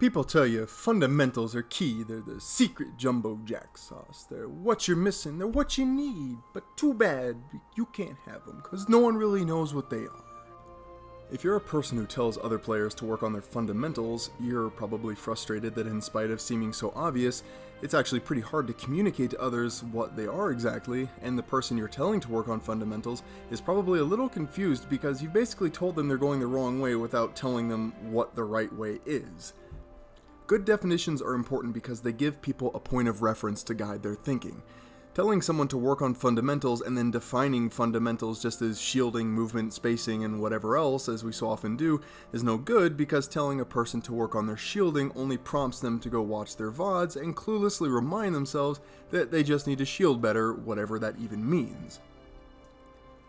People tell you fundamentals are key. They're the secret jumbo jack sauce. They're what you're missing. They're what you need. But too bad you can't have them because no one really knows what they are. If you're a person who tells other players to work on their fundamentals, you're probably frustrated that in spite of seeming so obvious, it's actually pretty hard to communicate to others what they are exactly, and the person you're telling to work on fundamentals is probably a little confused because you've basically told them they're going the wrong way without telling them what the right way is. Good definitions are important because they give people a point of reference to guide their thinking. Telling someone to work on fundamentals and then defining fundamentals just as shielding, movement, spacing, and whatever else, as we so often do, is no good because telling a person to work on their shielding only prompts them to go watch their VODs and cluelessly remind themselves that they just need to shield better, whatever that even means.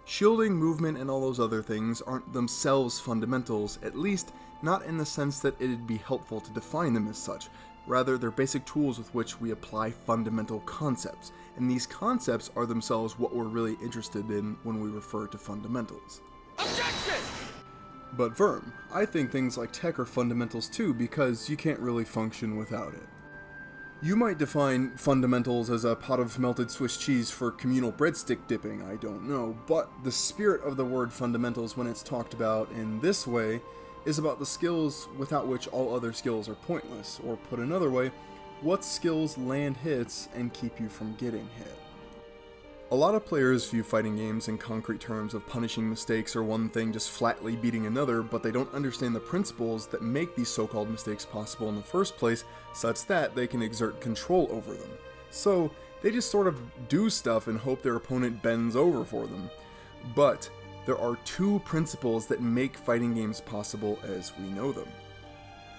Shielding, movement, and all those other things aren't themselves fundamentals, at least not in the sense that it'd be helpful to define them as such. Rather, they're basic tools with which we apply fundamental concepts, and these concepts are themselves what we're really interested in when we refer to fundamentals. Objection! But Verm, I think things like tech are fundamentals too because you can't really function without it. You might define fundamentals as a pot of melted Swiss cheese for communal breadstick dipping, I don't know, but the spirit of the word fundamentals when it's talked about in this way is about the skills without which all other skills are pointless, or put another way, what skills land hits and keep you from getting hit. A lot of players view fighting games in concrete terms of punishing mistakes or one thing just flatly beating another, but they don't understand the principles that make these so-called mistakes possible in the first place, such that they can exert control over them. So, they just sort of do stuff and hope their opponent bends over for them. But there are two principles that make fighting games possible as we know them.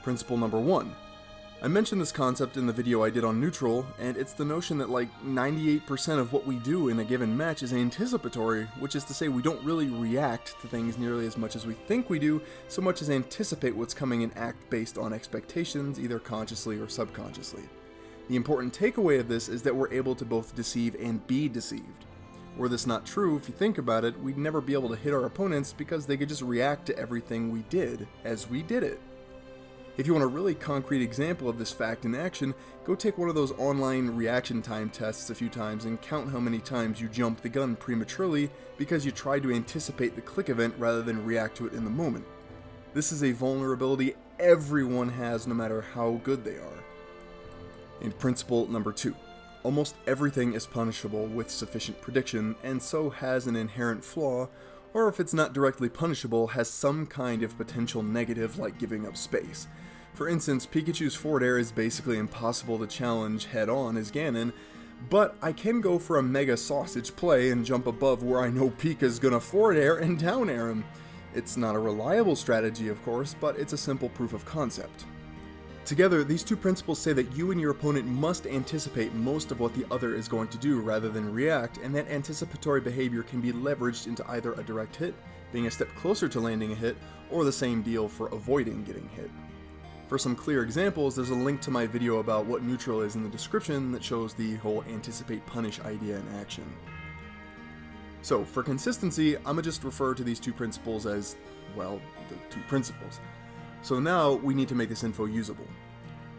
Principle number 1. I mentioned this concept in the video I did on neutral, and it's the notion that like 98% of what we do in a given match is anticipatory, which is to say we don't really react to things nearly as much as we think we do, so much as anticipate what's coming and act based on expectations, either consciously or subconsciously. The important takeaway of this is that we're able to both deceive and be deceived. Were this not true, if you think about it, we'd never be able to hit our opponents because they could just react to everything we did as we did it. If you want a really concrete example of this fact in action, go take one of those online reaction time tests a few times and count how many times you jumped the gun prematurely because you tried to anticipate the click event rather than react to it in the moment. This is a vulnerability everyone has no matter how good they are. And principle number 2. Almost everything is punishable with sufficient prediction, and so has an inherent flaw, or if it's not directly punishable, has some kind of potential negative like giving up space. For instance, Pikachu's forward air is basically impossible to challenge head-on as Ganon, but I can go for a mega sausage play and jump above where I know Pika's gonna forward air and down air him. It's not a reliable strategy, of course, but it's a simple proof of concept. Together, these two principles say that you and your opponent must anticipate most of what the other is going to do rather than react, and that anticipatory behavior can be leveraged into either a direct hit, being a step closer to landing a hit, or the same deal for avoiding getting hit. For some clear examples, there's a link to my video about what neutral is in the description that shows the whole anticipate punish idea in action. So, for consistency, I'm gonna just refer to these two principles as, well, the two principles. So now we need to make this info usable.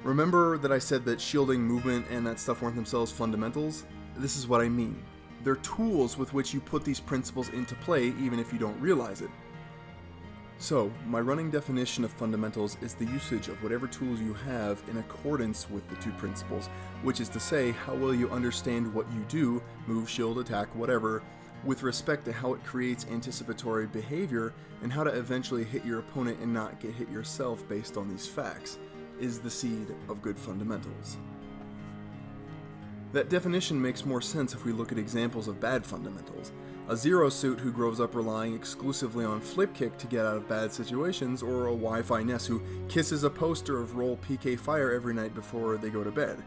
Remember that I said that shielding, movement, and that stuff weren't themselves fundamentals? This is what I mean. They're tools with which you put these principles into play even if you don't realize it. So, my running definition of fundamentals is the usage of whatever tools you have in accordance with the two principles, which is to say, how well you understand what you do, move, shield, attack, whatever, with respect to how it creates anticipatory behavior and how to eventually hit your opponent and not get hit yourself based on these facts, is the seed of good fundamentals. That definition makes more sense if we look at examples of bad fundamentals. A Zero Suit who grows up relying exclusively on flip kick to get out of bad situations, or a Wi-Fi Ness who kisses a poster of roll PK fire every night before they go to bed.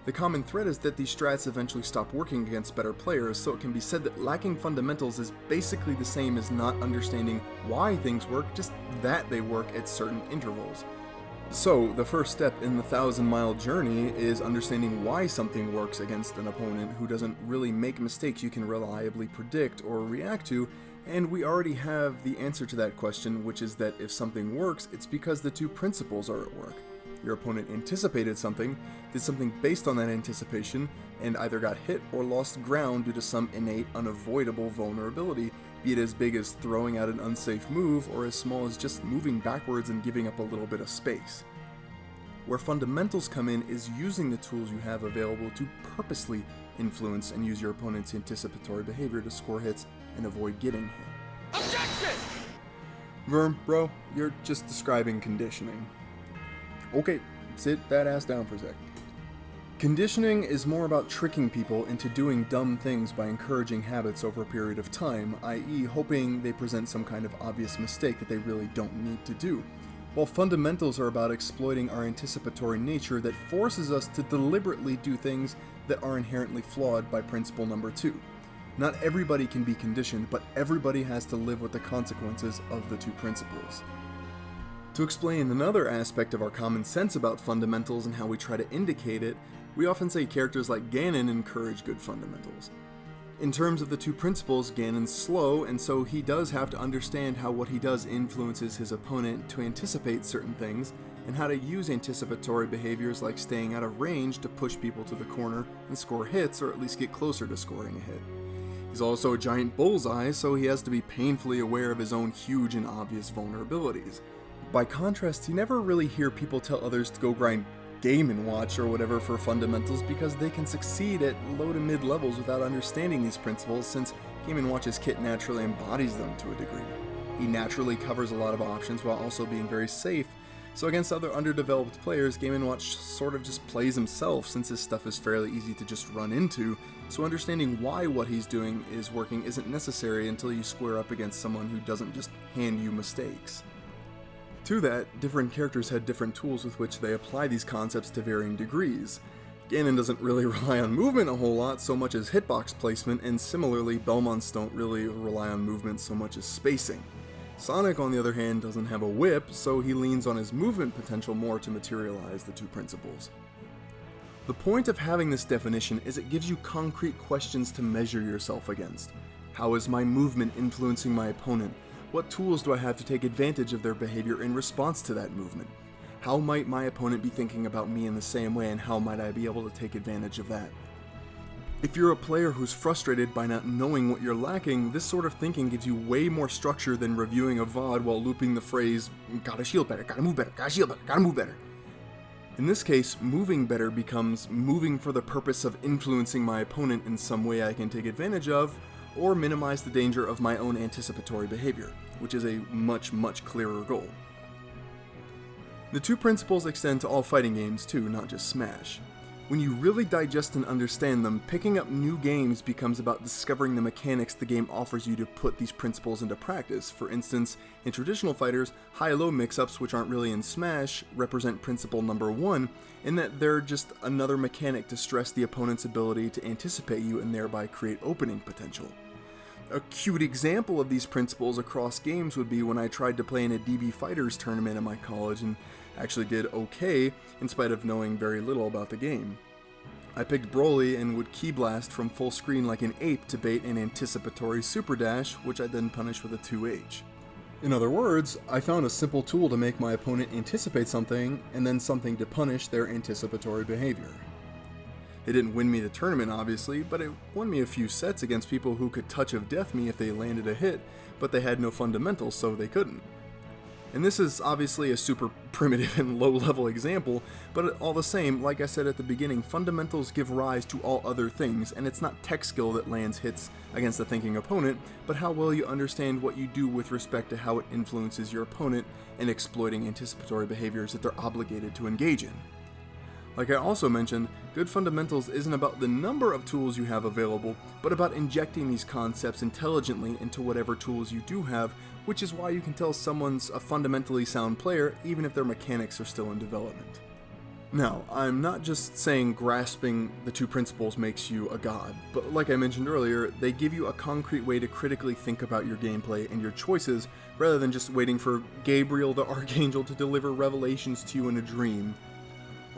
The common thread is that these strats eventually stop working against better players, so it can be said that lacking fundamentals is basically the same as not understanding why things work, just that they work at certain intervals. So, the first step in the 1,000-mile journey is understanding why something works against an opponent who doesn't really make mistakes you can reliably predict or react to, and we already have the answer to that question, which is that if something works, it's because the two principles are at work. Your opponent anticipated something, did something based on that anticipation, and either got hit or lost ground due to some innate, unavoidable vulnerability, be it as big as throwing out an unsafe move or as small as just moving backwards and giving up a little bit of space. Where fundamentals come in is using the tools you have available to purposely influence and use your opponent's anticipatory behavior to score hits and avoid getting hit. Objection! Verm, bro, you're just describing conditioning. Okay, sit that ass down for a sec. Conditioning is more about tricking people into doing dumb things by encouraging habits over a period of time, i.e. hoping they present some kind of obvious mistake that they really don't need to do. While fundamentals are about exploiting our anticipatory nature that forces us to deliberately do things that are inherently flawed by principle number 2. Not everybody can be conditioned, but everybody has to live with the consequences of the two principles. To explain another aspect of our common sense about fundamentals and how we try to indicate it, we often say characters like Ganon encourage good fundamentals. In terms of the two principles, Ganon's slow, and so he does have to understand how what he does influences his opponent to anticipate certain things, and how to use anticipatory behaviors like staying out of range to push people to the corner and score hits, or at least get closer to scoring a hit. He's also a giant bullseye, so he has to be painfully aware of his own huge and obvious vulnerabilities. By contrast, you never really hear people tell others to go grind Game & Watch or whatever for fundamentals because they can succeed at low to mid levels without understanding these principles, since Game & Watch's kit naturally embodies them to a degree. He naturally covers a lot of options while also being very safe, so against other underdeveloped players, Game & Watch sort of just plays himself since his stuff is fairly easy to just run into, so understanding why what he's doing is working isn't necessary until you square up against someone who doesn't just hand you mistakes. To that, different characters had different tools with which they apply these concepts to varying degrees. Ganon doesn't really rely on movement a whole lot so much as hitbox placement, and similarly, Belmonts don't really rely on movement so much as spacing. Sonic, on the other hand, doesn't have a whip, so he leans on his movement potential more to materialize the two principles. The point of having this definition is it gives you concrete questions to measure yourself against. How is my movement influencing my opponent? What tools do I have to take advantage of their behavior in response to that movement? How might my opponent be thinking about me in the same way, and how might I be able to take advantage of that? If you're a player who's frustrated by not knowing what you're lacking, this sort of thinking gives you way more structure than reviewing a VOD while looping the phrase, gotta shield better, gotta move better, gotta shield better, gotta move better. In this case, moving better becomes moving for the purpose of influencing my opponent in some way I can take advantage of, or minimize the danger of my own anticipatory behavior, which is a much, much clearer goal. The two principles extend to all fighting games too, not just Smash. When you really digest and understand them, picking up new games becomes about discovering the mechanics the game offers you to put these principles into practice. For instance, in traditional fighters, high-low mix-ups, which aren't really in Smash, represent principle number 1, in that they're just another mechanic to stress the opponent's ability to anticipate you and thereby create opening potential. A cute example of these principles across games would be when I tried to play in a DB Fighters tournament at my college and actually did okay in spite of knowing very little about the game. I picked Broly and would key blast from full screen like an ape to bait an anticipatory super dash, which I then punished with a 2H. In other words, I found a simple tool to make my opponent anticipate something and then something to punish their anticipatory behavior. It didn't win me the tournament, obviously, but it won me a few sets against people who could touch of death me if they landed a hit, but they had no fundamentals, so they couldn't. And this is obviously a super primitive and low-level example, but all the same, like I said at the beginning, fundamentals give rise to all other things, and it's not tech skill that lands hits against a thinking opponent, but how well you understand what you do with respect to how it influences your opponent and exploiting anticipatory behaviors that they're obligated to engage in. Like I also mentioned, good fundamentals isn't about the number of tools you have available, but about injecting these concepts intelligently into whatever tools you do have, which is why you can tell someone's a fundamentally sound player even if their mechanics are still in development. Now, I'm not just saying grasping the two principles makes you a god, but like I mentioned earlier, they give you a concrete way to critically think about your gameplay and your choices, rather than just waiting for Gabriel the Archangel to deliver revelations to you in a dream.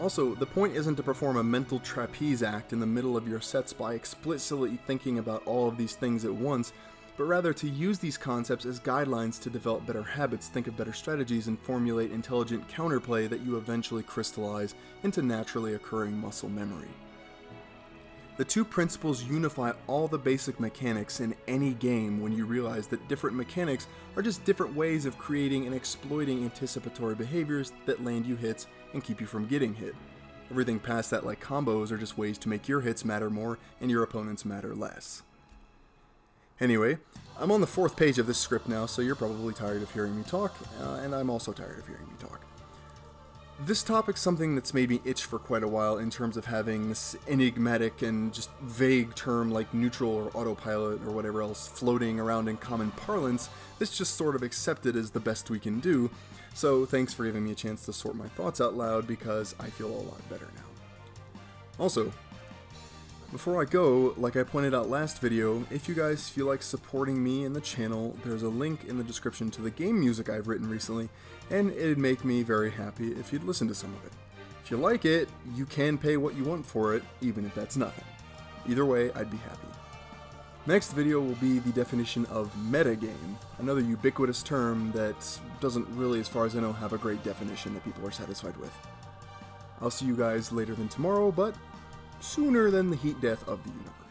Also, the point isn't to perform a mental trapeze act in the middle of your sets by explicitly thinking about all of these things at once, but rather to use these concepts as guidelines to develop better habits, think of better strategies, and formulate intelligent counterplay that you eventually crystallize into naturally occurring muscle memory. The two principles unify all the basic mechanics in any game when you realize that different mechanics are just different ways of creating and exploiting anticipatory behaviors that land you hits and keep you from getting hit. Everything past that, like combos, are just ways to make your hits matter more and your opponents matter less. Anyway, I'm on the 4th page of this script now, so you're probably tired of hearing me talk, and I'm also tired of hearing me talk. This topic's something that's made me itch for quite a while in terms of having this enigmatic and just vague term like neutral or autopilot or whatever else floating around in common parlance that's just sort of accepted as the best we can do, so thanks for giving me a chance to sort my thoughts out loud because I feel a lot better now. Also, before I go, like I pointed out last video, if you guys feel like supporting me and the channel, there's a link in the description to the game music I've written recently, and it'd make me very happy if you'd listen to some of it. If you like it, you can pay what you want for it, even if that's nothing. Either way, I'd be happy. Next video will be the definition of metagame, another ubiquitous term that doesn't really, as far as I know, have a great definition that people are satisfied with. I'll see you guys later than tomorrow, but sooner than the heat death of the universe.